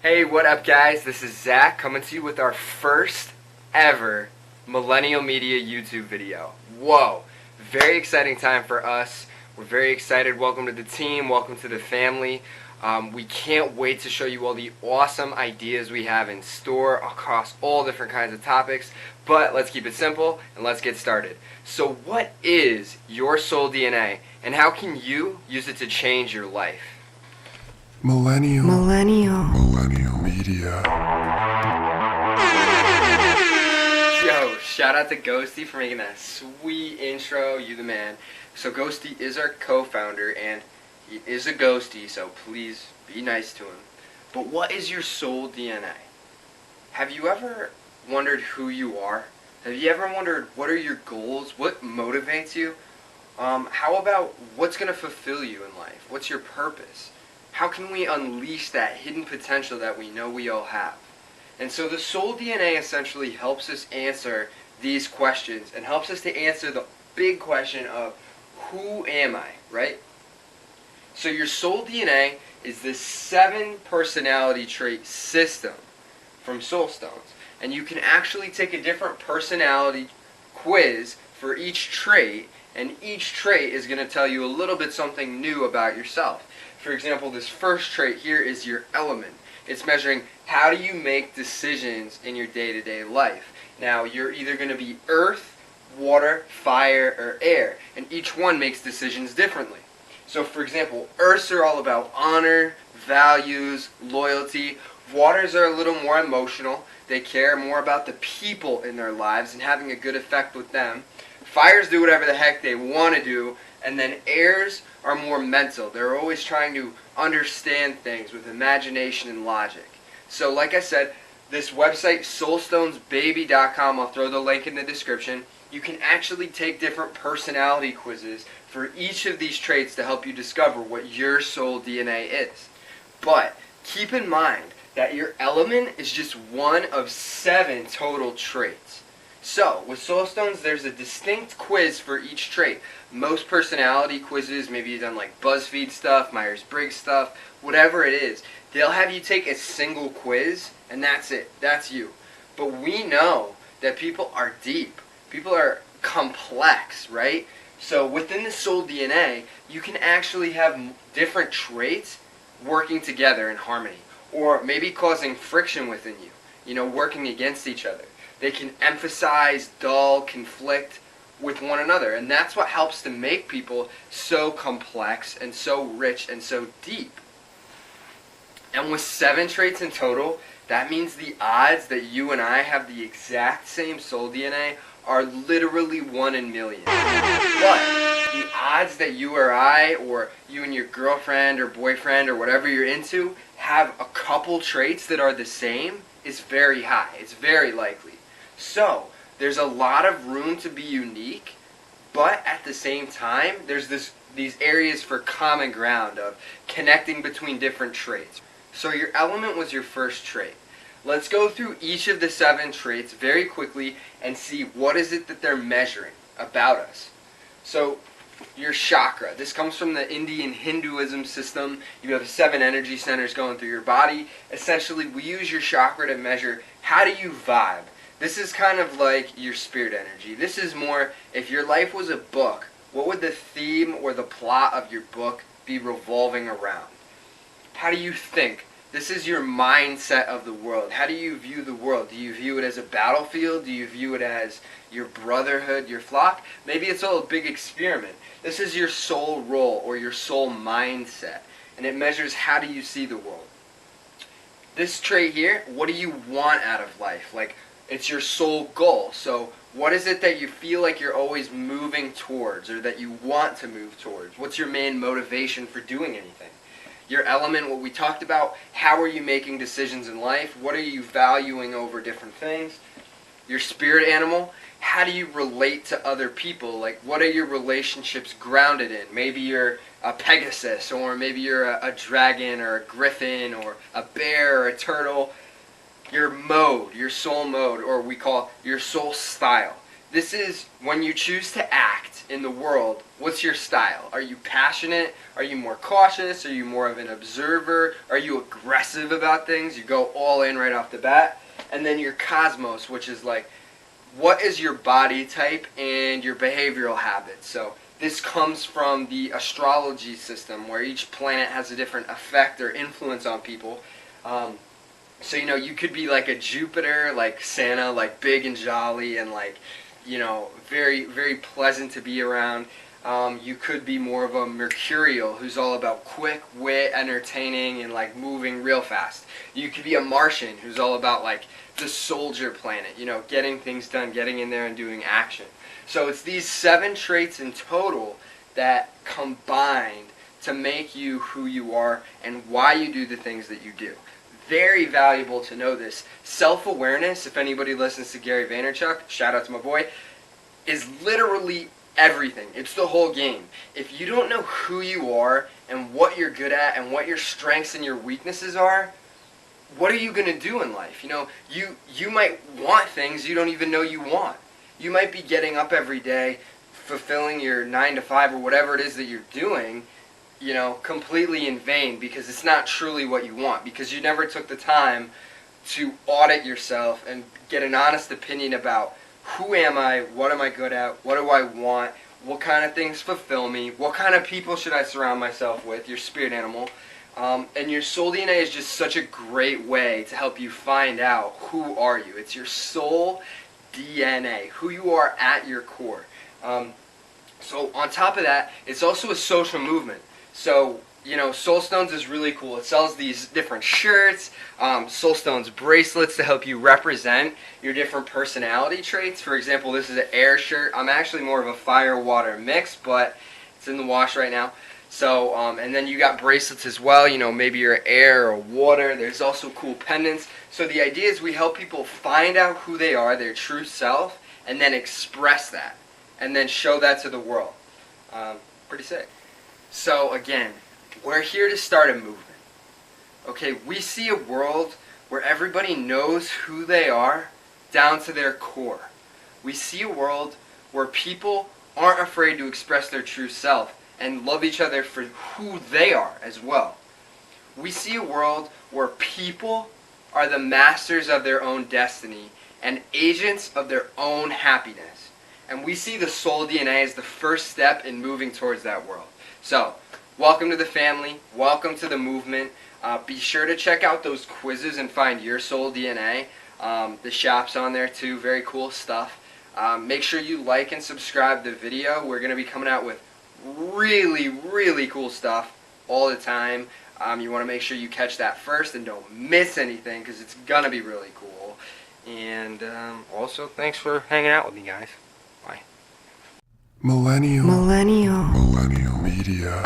Hey, what up guys? This is Zach coming to you with our first ever Millennial Media YouTube video. Whoa! Very exciting time for us. We're very excited. Welcome to the team. Welcome to the family. We can't wait to show you all the awesome ideas we have in store across all different kinds of topics. But let's keep it simple and let's get started. So what is your SoulDNA and how can you use it to change your life? MillennialMedia. Yo, shout out to Ghosty for making that sweet intro. You the man. So Ghosty is our co-founder and he is a ghosty, so please be nice to him. But what is your SoulDNA? Have you ever wondered who you are? Have you ever wondered what are your goals? What motivates you? How about what's going to fulfill you in life? What's your purpose? How can we unleash that hidden potential that we know we all have? And so the SoulDNA essentially helps us answer these questions and helps us to answer the big question of who am I, right? So your SoulDNA is this 7 personality trait system from Soulstones. And you can actually take a different personality quiz for each trait, and each trait is going to tell you a little bit something new about yourself. For example, this first trait here is your element. It's measuring how do you make decisions in your day-to-day life. Now, you're either going to be earth, water, fire, or air, and each one makes decisions differently. So, for example, earths are all about honor, values, loyalty. Waters are a little more emotional. They care more about the people in their lives and having a good effect with them. Fires do whatever the heck they want to do. And then airs are more mental. They're always trying to understand things with imagination and logic. So like I said, this website, soulstonesbaby.com, I'll throw the link in the description. You can actually take different personality quizzes for each of these traits to help you discover what your SoulDNA is. But keep in mind that your element is just one of 7 total traits. So, with Soulstones, there's a distinct quiz for each trait. Most personality quizzes, maybe you've done like BuzzFeed stuff, Myers-Briggs stuff, whatever it is, they'll have you take a single quiz, and that's it. That's you. But we know that people are deep. People are complex, right? So, within the SoulDNA, you can actually have different traits working together in harmony, or maybe causing friction within you, working against each other. They can emphasize, dull, conflict with one another. And that's what helps to make people so complex and so rich and so deep. And with 7 traits in total, that means the odds that you and I have the exact same SoulDNA are literally 1 in millions. But the odds that you or I, or you and your girlfriend or boyfriend or whatever you're into, have a couple traits that are the same is very high. It's very likely. So, there's a lot of room to be unique, but at the same time, there's these areas for common ground of connecting between different traits. So your element was your first trait. Let's go through each of the 7 traits very quickly and see what is it that they're measuring about us. So, your chakra. This comes from the Indian Hinduism system. You have 7 energy centers going through your body. Essentially, we use your chakra to measure how do you vibe. This is kind of like your spirit energy. This is more, if your life was a book, what would the theme or the plot of your book be revolving around? How do you think? This is your mindset of the world. How do you view the world? Do you view it as a battlefield? Do you view it as your brotherhood, your flock? Maybe it's all a big experiment. This is your soul role or your soul mindset. And it measures how do you see the world. This trait here, what do you want out of life? Like, it's your soul goal. So what is it that you feel like you're always moving towards or that you want to move towards? What's your main motivation for doing anything? Your element, what we talked about, how are you making decisions in life? What are you valuing over different things? Your spirit animal, how do you relate to other people? Like, what are your relationships grounded in? Maybe you're a Pegasus, or maybe you're a dragon, or a griffin, or a bear, or a turtle. Your mode, your soul mode, or we call your soul style. this is when you choose to act in the world. What's your style? Are you passionate? Are you more cautious? Are you more of an observer? Are you aggressive about things? You go all in right off the bat. And then your cosmos, which is like, what is your body type and your behavioral habits? So this comes from the astrology system, where each planet has a different effect or influence on people. So, you know, you could be like a Jupiter, like Santa, like big and jolly and like, you know, very, very pleasant to be around. You could be more of a Mercurial, who's all about quick wit, entertaining, and like moving real fast. You could be a Martian, who's all about like the soldier planet, you know, getting things done, getting in there and doing action. So it's these 7 traits in total that combined to make you who you are and why you do the things that you do. Very valuable to know this. Self-awareness, if anybody listens to Gary Vaynerchuk, shout out to my boy, is literally everything. It's the whole game. If you don't know who you are and what you're good at and what your strengths and your weaknesses are, what are you going to do in life? You know, you might want things you don't even know you want. You might be getting up every day, fulfilling your 9 to 5 or whatever it is that you're doing, you know, completely in vain, because it's not truly what you want, because you never took the time to audit yourself and get an honest opinion about who am I, what am I good at, what do I want, what kind of things fulfill me, what kind of people should I surround myself with, your spirit animal. And your soul DNA is just such a great way to help you find out who are you. It's your soul DNA, who you are at your core. So on top of that, it's also a social movement. So, you know, Soulstones is really cool. It sells these different shirts, Soulstones bracelets to help you represent your different personality traits. For example, this is an air shirt. I'm actually more of a fire-water mix, but it's in the wash right now. So, and then you got bracelets as well, you know, maybe you're air or water. There's also cool pendants. So the idea is we help people find out who they are, their true self, and then express that, and then show that to the world. Pretty sick. So again, we're here to start a movement. Okay, we see a world where everybody knows who they are down to their core. We see a world where people aren't afraid to express their true self and love each other for who they are as well. We see a world where people are the masters of their own destiny and agents of their own happiness. And we see the soul DNA as the first step in moving towards that world. So, welcome to the family, welcome to the movement. Be sure to check out those quizzes and find your soul DNA. The shop's on there too, very cool stuff. Make sure you like and subscribe the video. We're going to be coming out with really, really cool stuff all the time. You want to make sure you catch that first and don't miss anything, because it's going to be really cool. And also, thanks for hanging out with me, guys. Bye. Millennial Media.